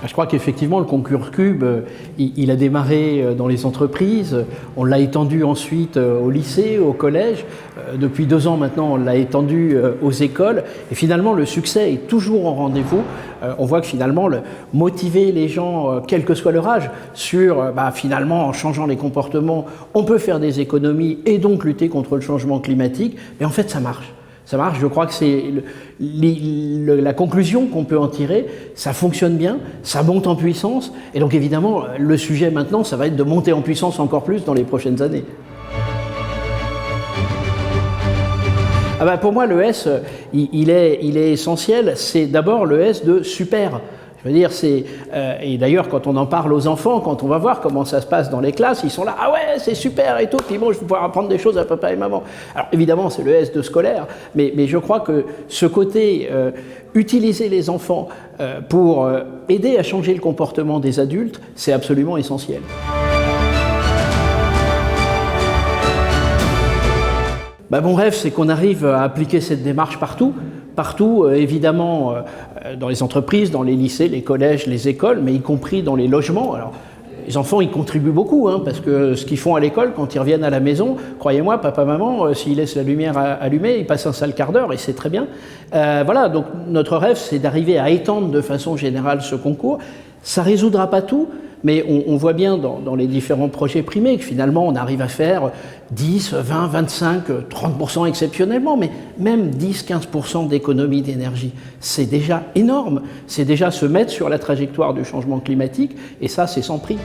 Je crois qu'effectivement, le concours Cube, il a démarré dans les entreprises, on l'a étendu ensuite au lycée, au collège. Depuis 2 ans maintenant, on l'a étendu aux écoles. Et finalement, le succès est toujours au rendez-vous. On voit que finalement, motiver les gens, quel que soit leur âge, sur finalement, en changeant les comportements, on peut faire des économies et donc lutter contre le changement climatique. Mais en fait, ça marche. Ça marche, je crois que c'est la conclusion qu'on peut en tirer, ça fonctionne bien, ça monte en puissance, et donc évidemment, le sujet maintenant, ça va être de monter en puissance encore plus dans les prochaines années. Pour moi, le S, il est essentiel, c'est d'abord le S de super. Je veux dire, et d'ailleurs, quand on en parle aux enfants, quand on va voir comment ça se passe dans les classes, ils sont là, ah ouais, c'est super et tout, puis bon, je vais pouvoir apprendre des choses à papa et maman. Alors évidemment, c'est le S de scolaire, mais je crois que ce côté, utiliser les enfants pour aider à changer le comportement des adultes, c'est absolument essentiel. Mon rêve, c'est qu'on arrive à appliquer cette démarche partout. Partout, évidemment, dans les entreprises, dans les lycées, les collèges, les écoles, mais y compris dans les logements. Alors, les enfants, ils contribuent beaucoup, parce que ce qu'ils font à l'école, quand ils reviennent à la maison, croyez-moi, papa, maman, s'ils laissent la lumière allumée, ils passent un sale quart d'heure, et c'est très bien. Voilà, donc notre rêve, c'est d'arriver à étendre de façon générale ce concours. Ça ne résoudra pas tout, mais on voit bien dans les différents projets primés que finalement on arrive à faire 10, 20, 25, 30% exceptionnellement, mais même 10, 15% d'économie d'énergie. C'est déjà énorme, c'est déjà se mettre sur la trajectoire du changement climatique, et ça c'est sans prix.